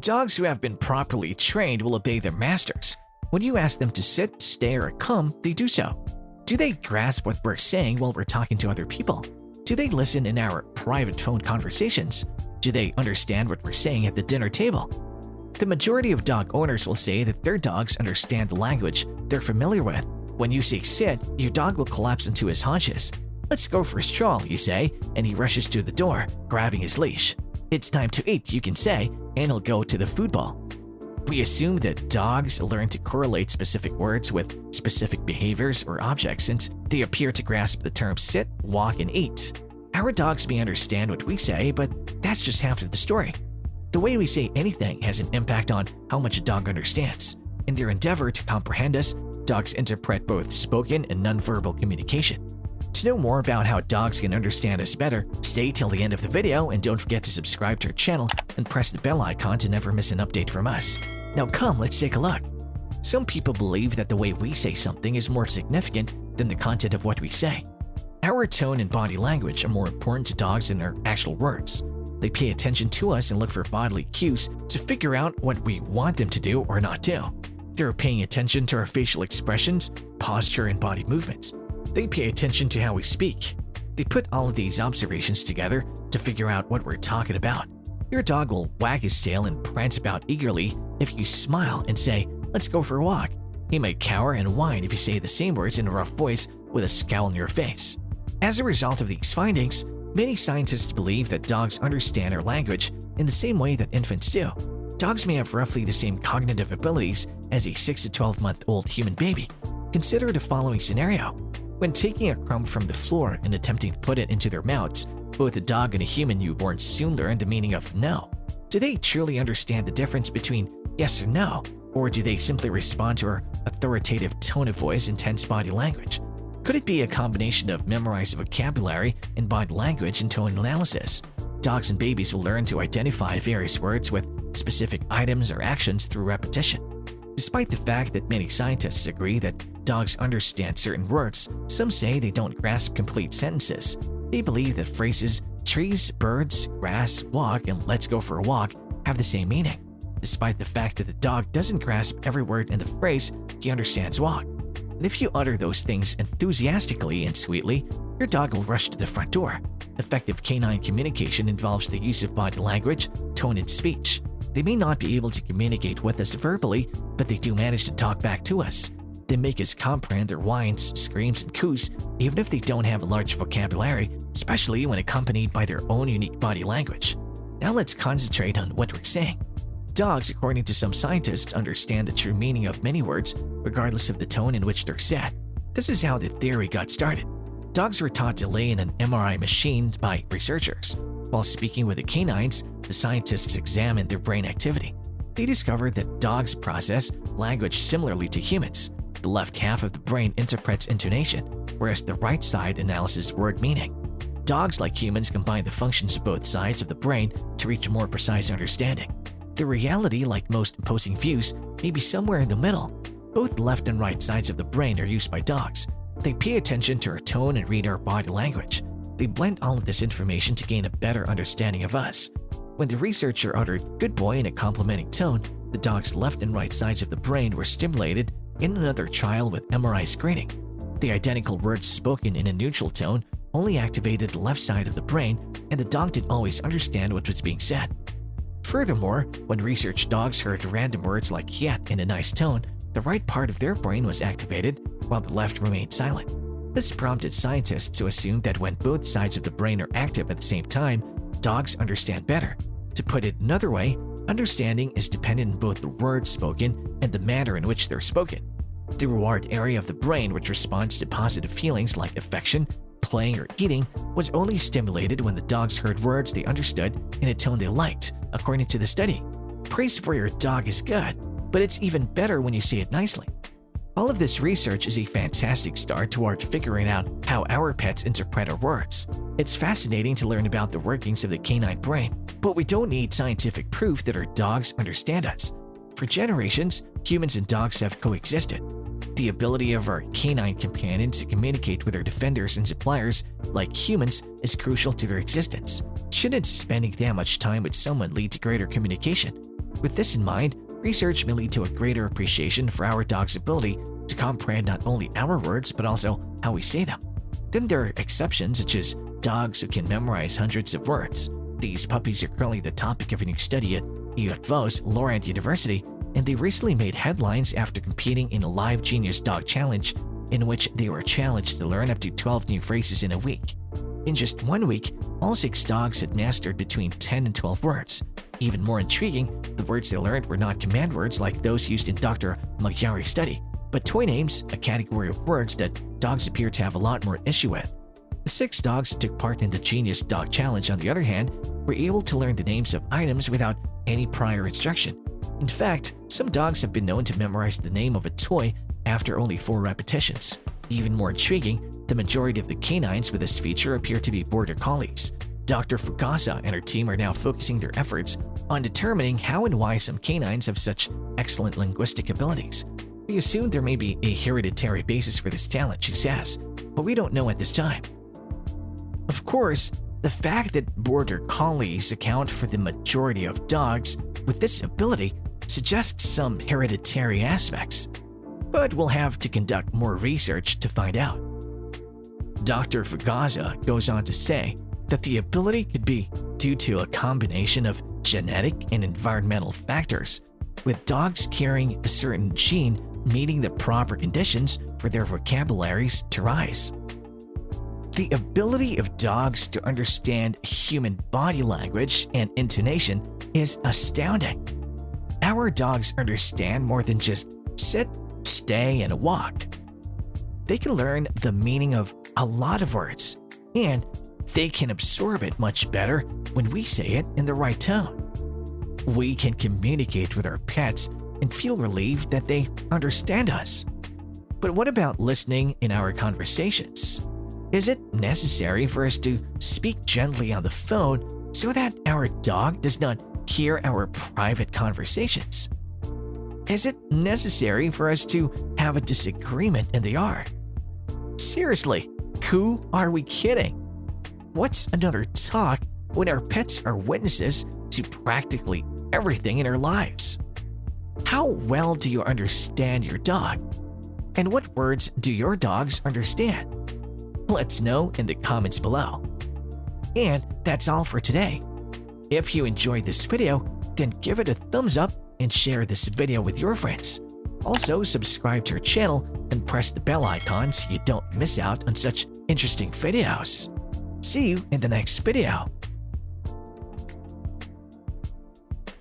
Dogs who have been properly trained will obey their masters. When you ask them to sit, stay, or come, they do so. Do they grasp what we're saying while we're talking to other people? Do they listen in our private phone conversations? Do they understand what we're saying at the dinner table? The majority of dog owners will say that their dogs understand the language they're familiar with. When you say sit, your dog will collapse into his haunches. Let's go for a stroll, you say, and he rushes to the door, grabbing his leash. It's time to eat, you can say, and he'll go to the food bowl. We assume that dogs learn to correlate specific words with specific behaviors or objects since they appear to grasp the terms sit, walk, and eat. Our dogs may understand what we say, but that's just half of the story. The way we say anything has an impact on how much a dog understands. In their endeavor to comprehend us, dogs interpret both spoken and nonverbal communication. To know more about how dogs can understand us better, stay till the end of the video and don't forget to subscribe to our channel and press the bell icon to never miss an update from us. Now come, let's take a look. Some people believe that the way we say something is more significant than the content of what we say. Our tone and body language are more important to dogs than their actual words. They pay attention to us and look for bodily cues to figure out what we want them to do or not do. They're paying attention to our facial expressions, posture, and body movements. They pay attention to how we speak. They put all of these observations together to figure out what we're talking about. Your dog will wag his tail and prance about eagerly if you smile and say, "Let's go for a walk." He might cower and whine if you say the same words in a rough voice with a scowl on your face. As a result of these findings, many scientists believe that dogs understand our language in the same way that infants do. Dogs may have roughly the same cognitive abilities as a 6 to 12-month-old human baby. Consider the following scenario. When taking a crumb from the floor and attempting to put it into their mouths, both a dog and a human newborn soon learn the meaning of no. Do they truly understand the difference between yes or no, or do they simply respond to our authoritative tone of voice and tense body language? Could it be a combination of memorized vocabulary and body language and tone analysis? Dogs and babies will learn to identify various words with specific items or actions through repetition. Despite the fact that many scientists agree that dogs understand certain words, some say they don't grasp complete sentences. They believe that phrases trees, birds, grass, walk, and let's go for a walk have the same meaning. Despite the fact that the dog doesn't grasp every word in the phrase, he understands walk. And if you utter those things enthusiastically and sweetly, your dog will rush to the front door. Effective canine communication involves the use of body language, tone, and speech. They may not be able to communicate with us verbally, but they do manage to talk back to us. They make us comprehend their whines, screams, and coos, even if they don't have a large vocabulary, especially when accompanied by their own unique body language. Now let's concentrate on what we're saying. Dogs, according to some scientists, understand the true meaning of many words, regardless of the tone in which they're said. This is how the theory got started. Dogs were taught to lay in an MRI machine by researchers. While speaking with the canines, the scientists examined their brain activity. They discovered that dogs process language similarly to humans. The left half of the brain interprets intonation, whereas the right side analyzes word meaning. Dogs, like humans, combine the functions of both sides of the brain to reach a more precise understanding. The reality, like most opposing views, may be somewhere in the middle. Both the left and right sides of the brain are used by dogs. They pay attention to our tone and read our body language. They blend all of this information to gain a better understanding of us. When the researcher uttered "good boy" in a complimenting tone, the dog's left and right sides of the brain were stimulated in another trial with MRI screening. The identical words spoken in a neutral tone only activated the left side of the brain, and the dog didn't always understand what was being said. Furthermore, when research dogs heard random words like "yet" in a nice tone, the right part of their brain was activated while the left remained silent. This prompted scientists to assume that when both sides of the brain are active at the same time, dogs understand better. To put it another way, understanding is dependent on both the words spoken and the manner in which they're spoken. The reward area of the brain, which responds to positive feelings like affection, playing, or eating, was only stimulated when the dogs heard words they understood in a tone they liked, according to the study. Praise for your dog is good, but it's even better when you say it nicely. All of this research is a fantastic start toward figuring out how our pets interpret our words. It's fascinating to learn about the workings of the canine brain, but we don't need scientific proof that our dogs understand us. For generations, humans and dogs have coexisted. The ability of our canine companions to communicate with their defenders and suppliers, like humans, is crucial to their existence. Shouldn't spending that much time with someone lead to greater communication? With this in mind, research may lead to a greater appreciation for our dog's ability to comprehend not only our words but also how we say them. Then there are exceptions such as dogs who can memorize hundreds of words. These puppies are currently the topic of a new study at UFO's Laurent University, and they recently made headlines after competing in a live Genius Dog Challenge in which they were challenged to learn up to 12 new phrases in a week. In just 1 week, all 6 dogs had mastered between 10 and 12 words. Even more intriguing, the words they learned were not command words like those used in Dr. Magyari's study, but toy names, a category of words that dogs appear to have a lot more issue with. The 6 dogs who took part in the Genius Dog Challenge, on the other hand, were able to learn the names of items without any prior instruction. In fact, some dogs have been known to memorize the name of a toy after only 4 repetitions. Even more intriguing, the majority of the canines with this feature appear to be border collies. Dr. Fugasa and her team are now focusing their efforts on determining how and why some canines have such excellent linguistic abilities. We assume there may be a hereditary basis for this talent, she says, but we don't know at this time. Of course, the fact that border collies account for the majority of dogs with this ability suggests some hereditary aspects, but we'll have to conduct more research to find out. Dr. Fugasa goes on to say that the ability could be due to a combination of genetic and environmental factors, with dogs carrying a certain gene meeting the proper conditions for their vocabularies to rise. The ability of dogs to understand human body language and intonation is astounding. Our dogs understand more than just sit, stay, and walk. They can learn the meaning of a lot of words, and they can absorb it much better when we say it in the right tone. We can communicate with our pets and feel relieved that they understand us. But what about listening in our conversations? Is it necessary for us to speak gently on the phone so that our dog does not hear our private conversations? Is it necessary for us to have a disagreement in the yard? Seriously, who are we kidding? What's another talk when our pets are witnesses to practically everything in our lives? How well do you understand your dog? And what words do your dogs understand? Let's know in the comments below. And that's all for today. If you enjoyed this video, then give it a thumbs up and share this video with your friends. Also, subscribe to our channel and press the bell icon so you don't miss out on such interesting videos. See you in the next video.